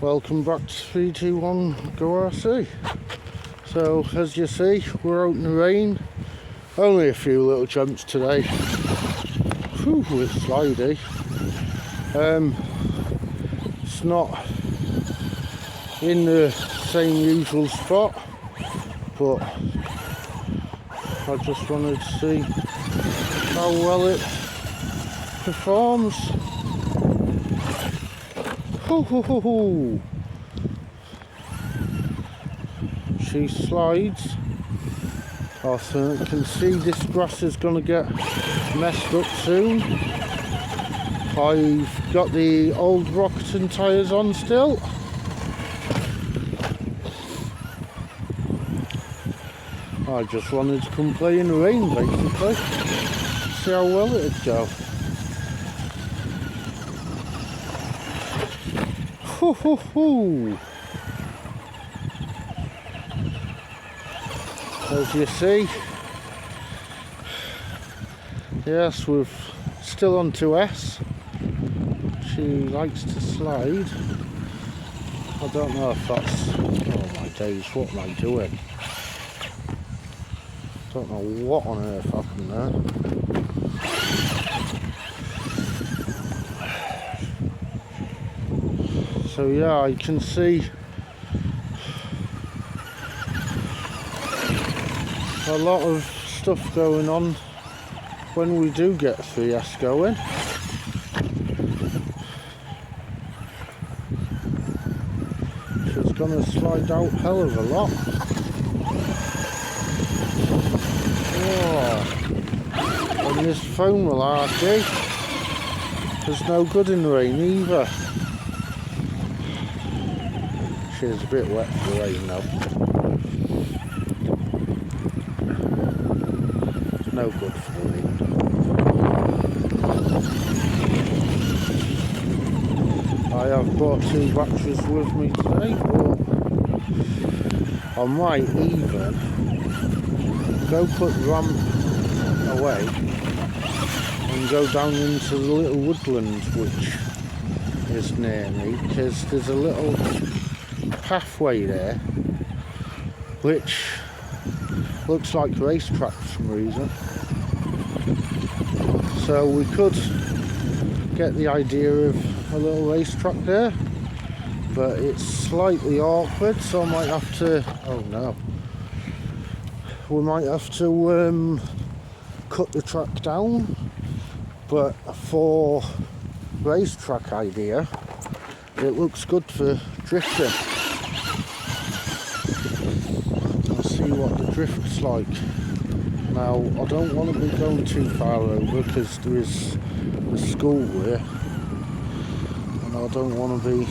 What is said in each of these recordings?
Welcome back to 321 Go RC. So as you see, we're out in the rain. Only a few little jumps today. Whew, it's slidey. It's not in the same usual spot, but I just wanted to see how well it performs. Ho ho ho ho! She slides. I can see this grass is going to get messed up soon. I've got the old Rockerton tyres on still. I just wanted to come play in the rain basically. See how well it'd go. Ho ho ho! As you see, yes, we're still on to S. She likes to slide. I don't know if that's... oh my days, what am I doing? Don't know what on earth happened there. So yeah, I can see a lot of stuff going on when we do get 3S going. She's gonna slide out hell of a lot. Oh. And this foam malarkey is no good in the rain either. She's a bit wet for the rain though. No good for the rain. I have brought 2 batteries with me today, but I might even go put the ramp away and go down into the little woodland which is near me, because there's a little pathway there which looks like a racetrack for some reason. So we could get the idea of a little racetrack there, but it's slightly awkward, so I might have to... oh no. We might have to cut the track down, but for racetrack idea, it looks good for drifting. See what the drift's like. Now I don't want to be going too far over because there is a school there and I don't want to be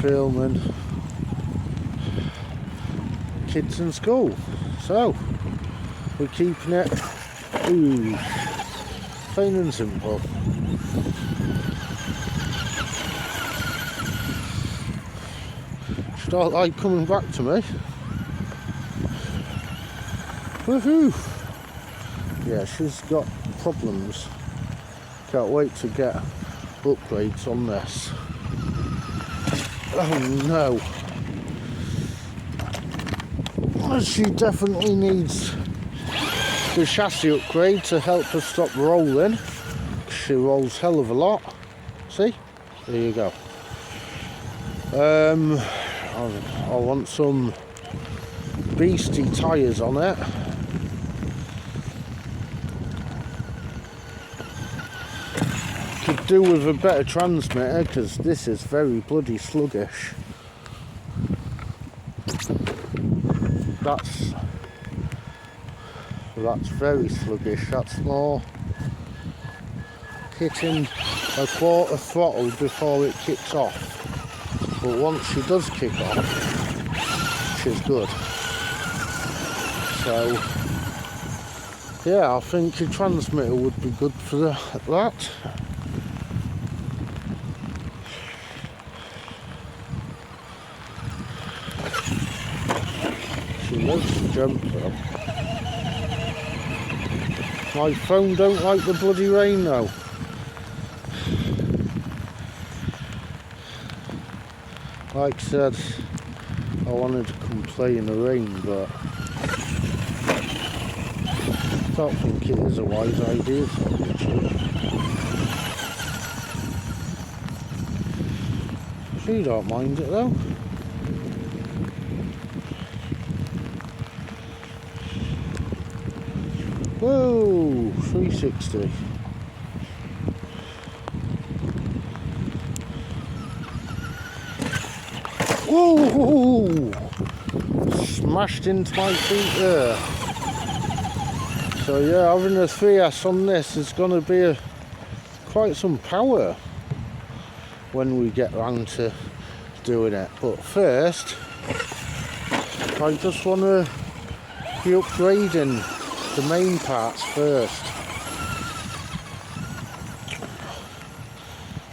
filming kids in school, so we're keeping it plain and simple. She don't like coming back to me. Woohoo! Yeah, she's got problems. Can't wait to get upgrades on this. Oh no! She definitely needs the chassis upgrade to help her stop rolling. She rolls hell of a lot. See? There you go. I want some beastie tyres on it. Could do with a better transmitter because this is very bloody sluggish. That's very sluggish. That's more hitting a quarter throttle before it kicks off. But once she does kick off, she's good. So yeah, I think a transmitter would be good for that. She loves to jump though. My phone don't like the bloody rain though. Like I said, I wanted to come play in the rain, but I don't think it is a wise idea, actually. She don't mind it though. Whoa, 360. Whoa! Smashed into my feet there. So yeah, having a 3S on this is going to be quite some power when we get round to doing it. But first, I just want to be upgrading the main parts first.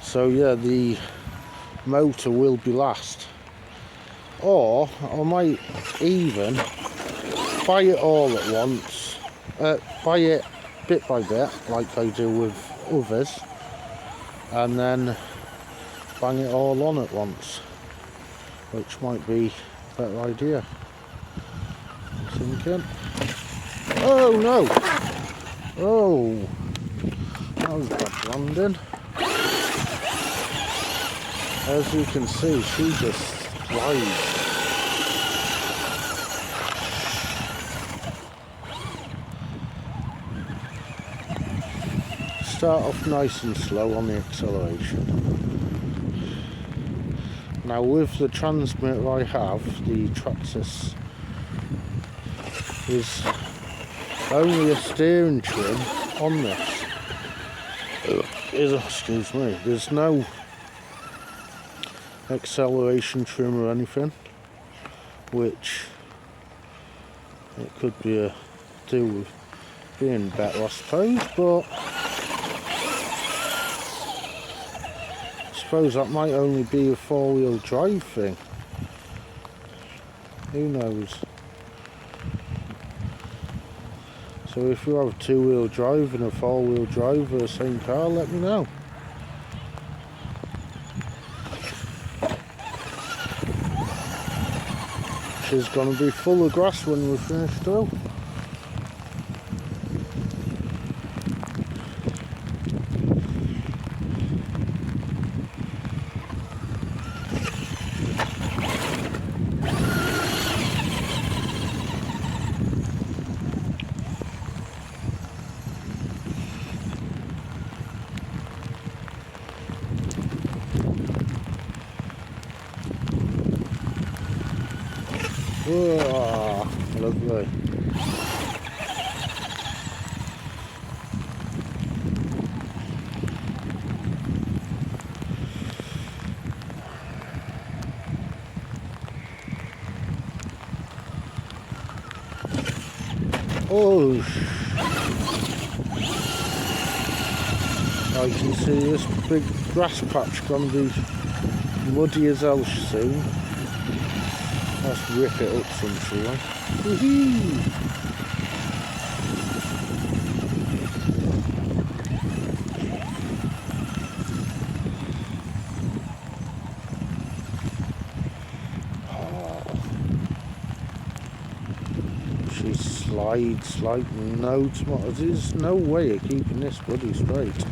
So yeah, the motor will be last. Or I might even buy it all at once. Buy it bit by bit, like I do with others, and then bang it all on at once, which might be a better idea. I'm thinking. Oh no! Oh, that was a bad landing. As you can see, she just slides. Start off nice and slow on the acceleration. Now with the transmitter I have, the Traxxas, is only a steering trim on this. Excuse me, there's no acceleration trim or anything, which it could be a do with being better, I suppose, but I suppose that might only be a four-wheel drive thing. Who knows? So if you have a two-wheel drive and a four-wheel drive for the same car, let me know. She's going to be full of grass when we're finished though. Oh, lovely. Oh, I can see this big grass patch going to be muddy as hell soon. Let's rip it up some shall we? She slides like no tomorrow. There's no way of keeping this bloody straight.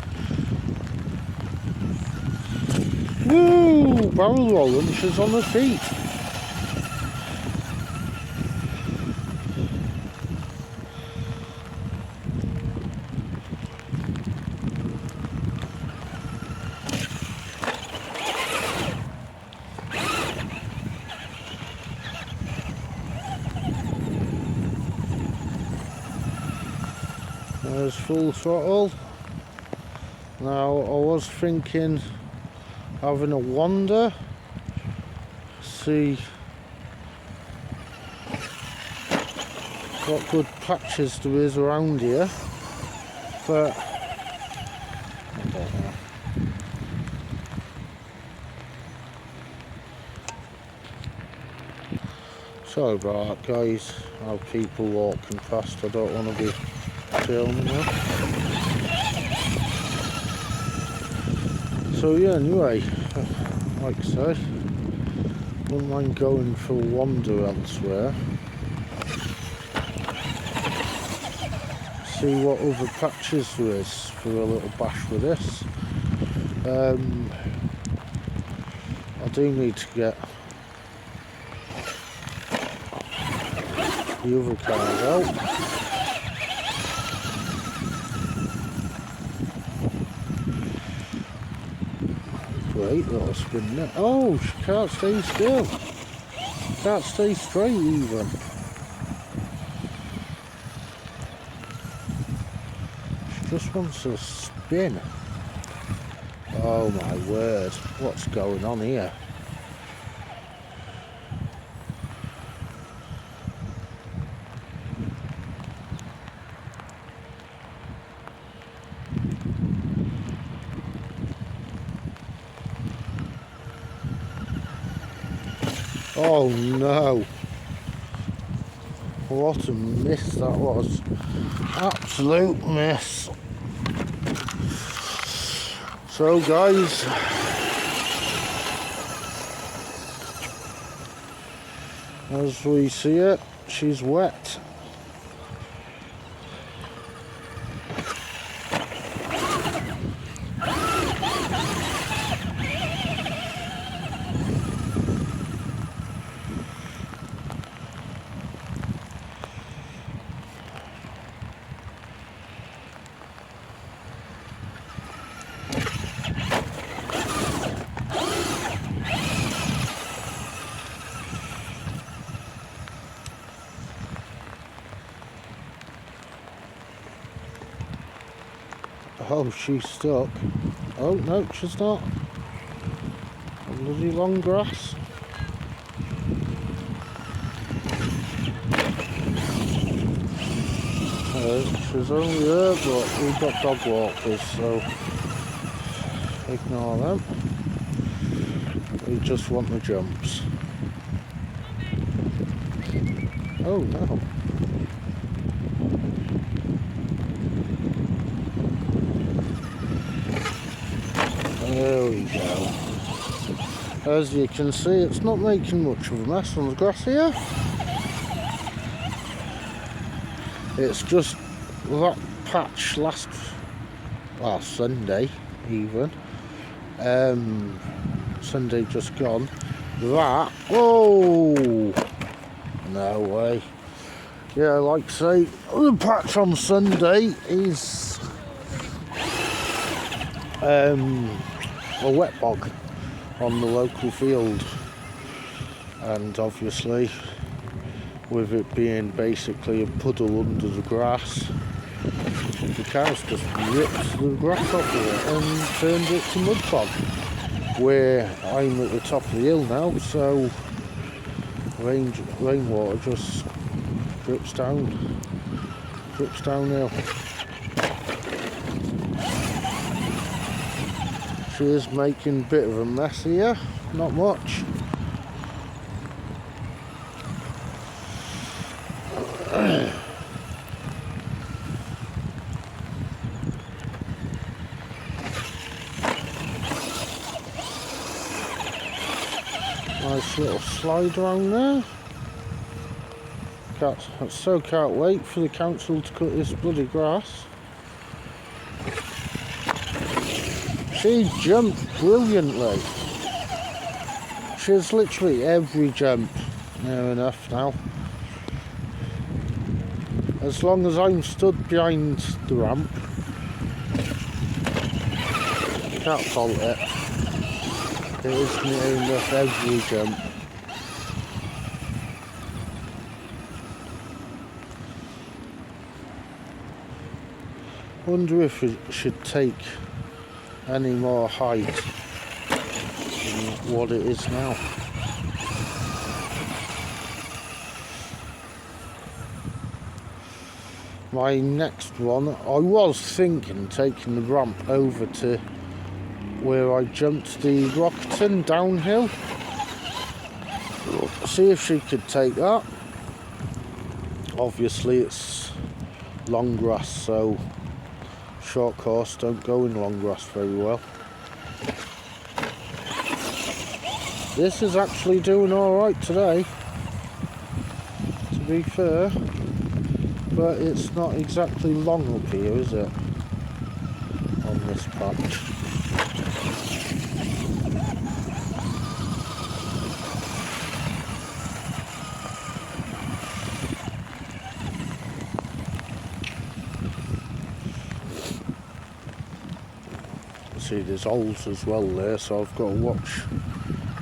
Woo! Barrel rolling, she's on her feet. There's full throttle. Now I was thinking having a wander, see what good patches there is around here, but I don't know. Sorry about that guys, how people walking past, I don't want to be filming them. So yeah, anyway, like I say, Wouldn't mind going for a wander elsewhere. See what other patches there is for a little bash with this. I do need to get the other card out. Great little spin there. Oh, she can't stay still. Can't stay straight even. She just wants to spin. Oh my word, what's going on here? Oh no! What a miss that was. Absolute miss. So guys, as we see it, she's wet. Oh, she's stuck. Oh, no, she's not. Bloody long grass. She's only there, but we've got dog walkers, so ignore them. We just want the jumps. Oh, no. There we go. As you can see, it's not making much of a mess on the grass here. It's just that patch last Sunday even. Sunday just gone. That, oh, no way. Yeah, like I say, the patch on Sunday is a wet bog on the local field, and obviously with it being basically a puddle under the grass, the cows just ripped the grass off of it and turned it to mud bog, where I'm at the top of the hill now, so rainwater just drips downhill. She is making a bit of a mess here, not much. Nice little slide around there. Can't wait for the council to cut this bloody grass. She jumped brilliantly. She's literally every jump near enough now. As long as I'm stood behind the ramp, can't fault it. It is near enough every jump. Wonder if it should take any more height than what it is now. My next one, I was thinking taking the ramp over to where I jumped the Rockerton downhill. See if she could take that. Obviously it's long grass, so short course don't go in long grass very well. This is actually doing alright today, to be fair, but it's not exactly long up here, is it, on this patch. See, there's holes as well there, so I've got to watch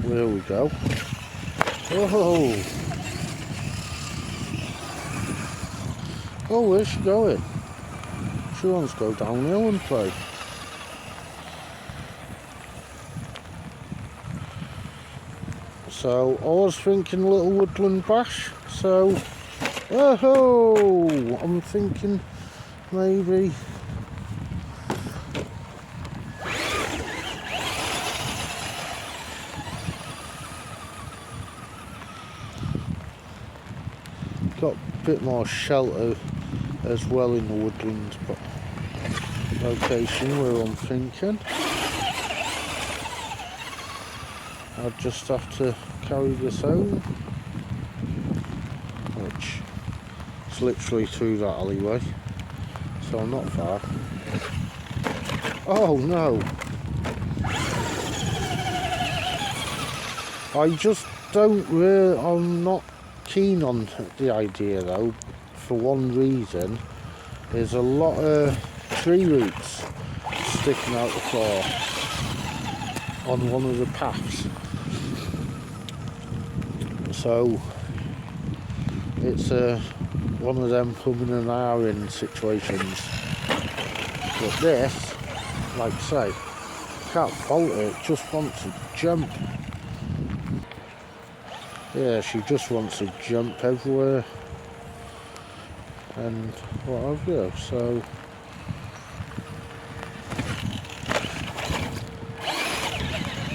where we go. Oh! Oh, where's she going? She wants to go downhill and play. So, I was thinking little woodland bash, so... Oh! I'm thinking maybe... got a bit more shelter as well in the woodland location where I'm thinking. I'll just have to carry this home, which is literally through that alleyway, so I'm not far. Oh no! I just don't really, I'm not keen on the idea though, for one reason. There's a lot of tree roots sticking out the floor on one of the paths, so it's one of them plumbing and iron situations. But this, like I say, can't fault it, just wants to jump. Yeah, she just wants to jump everywhere and what have you, so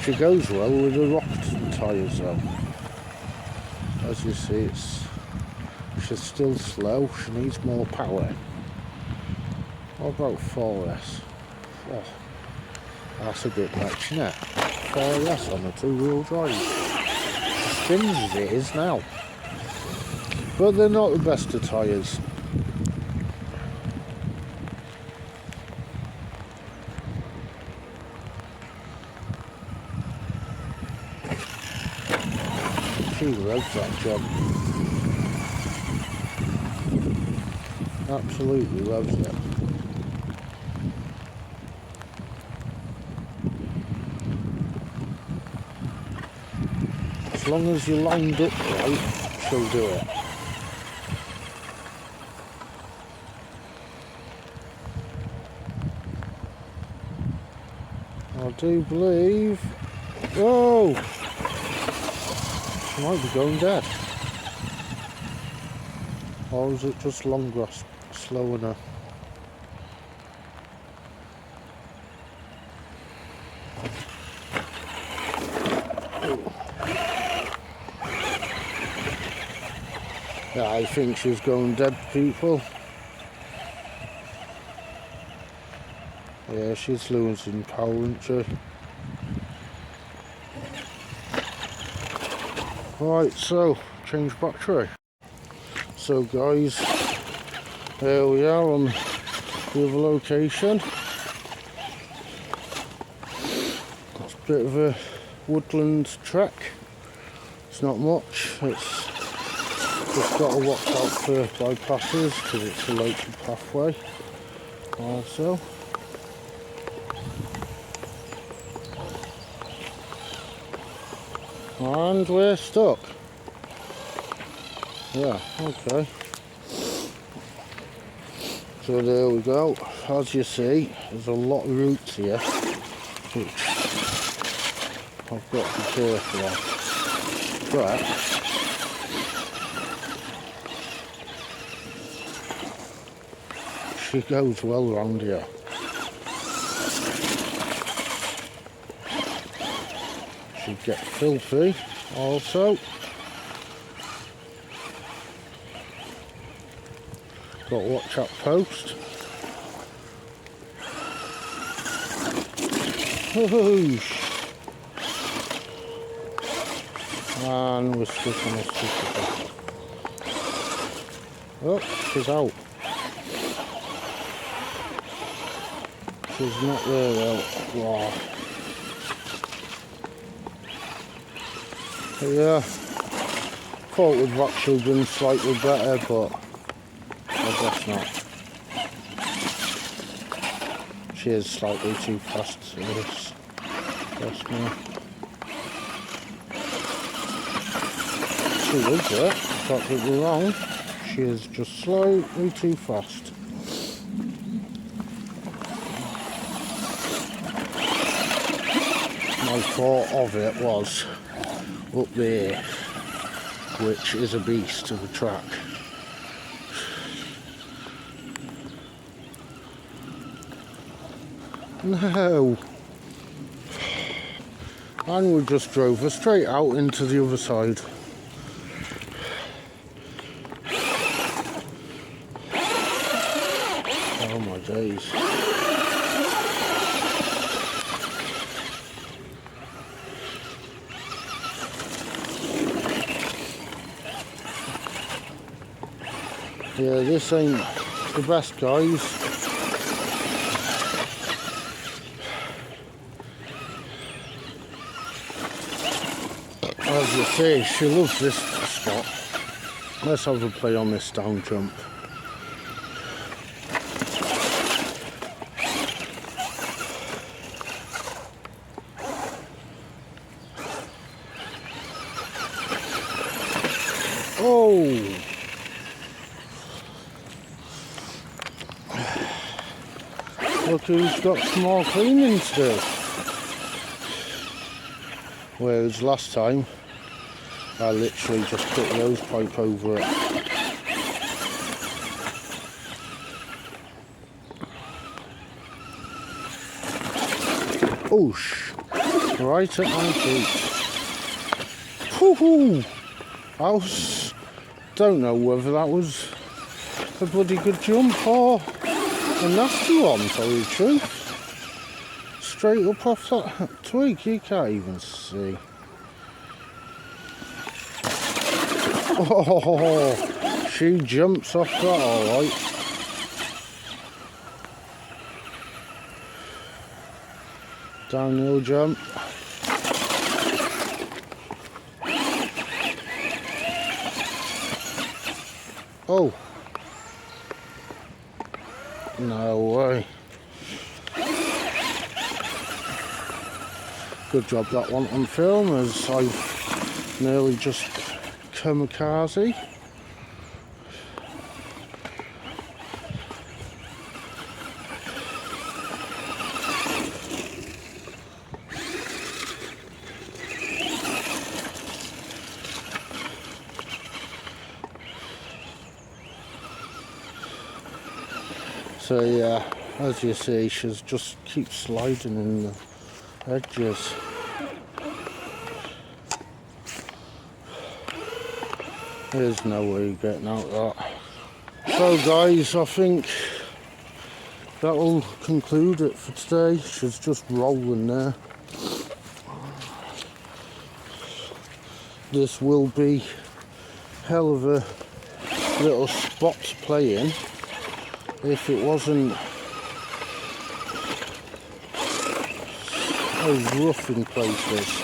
she goes well with the Rockton tyres though. As you see, she's still slow, she needs more power. What about 4S? Oh, that's a bit much, isn't it? 4S on a two-wheel drive. Spins as it is now, but they're not the best of tyres. She loves that job, absolutely loves it. As long as you're lined up right, she'll do it. I do believe... Whoa! She might be going dead. Or is it just long grass slowing her? Yeah, I think she's going dead, people. Yeah, she's losing power, isn't she? Right, so, change battery. So guys, here we are on the other location. It's a bit of a woodland trek. It's not much, it's just got to watch out for bypasses because it's a local pathway also. And we're stuck. Yeah, okay. So there we go. As you see, there's a lot of roots here, which I've got to be careful of. But she goes well around here. She get filthy also. Got to watch that post. And we're stuck on a sticker. Oh, she's out. She's not there though. Wow. Yeah, thought it would actually been slightly better, but I guess not. She is slightly too fast for this. Trust me. She is it, don't get me wrong. She is just slightly too fast. My thought of it was up there, which is a beast of a track. No. And we just drove her straight out into the other side. Oh my days. Yeah, this ain't the best, guys. As you see, she loves this spot. Let's have a play on this down jump. Oh! Look who's got some more cleaning to do. Whereas last time, I literally just put the hose pipe over it. Oosh! Right at my feet. Woohoo! Don't know whether that was a bloody good jump or a nasty one, to tell you the truth. Straight up off that twig, you can't even see. Oh, she jumps off that alright. Downhill jump. Oh. No way. Good job that one on film, as I've nearly just kamikaze. So yeah, as you see, she's just keeps sliding in the edges. There's no way you're getting out of that. So guys, I think that will conclude it for today. She's just rolling there. This will be hell of a little spot to play in if it wasn't as rough in places.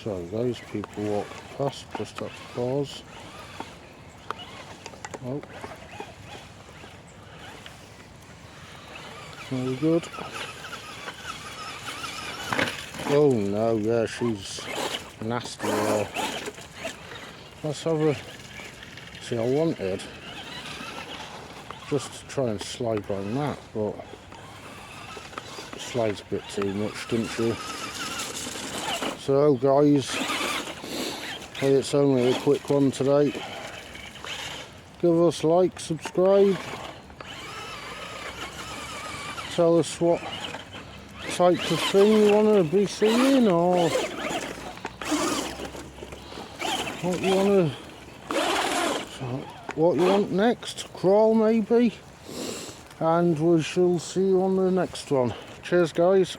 Sorry guys, people walk past, just have to pause. Oh. Very good. Oh no, yeah, she's nasty there. Let's have a see. I wanted just to try and slide on that, but it slides a bit too much, didn't she? So guys, hey, it's only a quick one today. Give us a like, subscribe, tell us what type of thing you want to be seeing, or what you want next. Crawl maybe, and we shall see you on the next one. Cheers guys.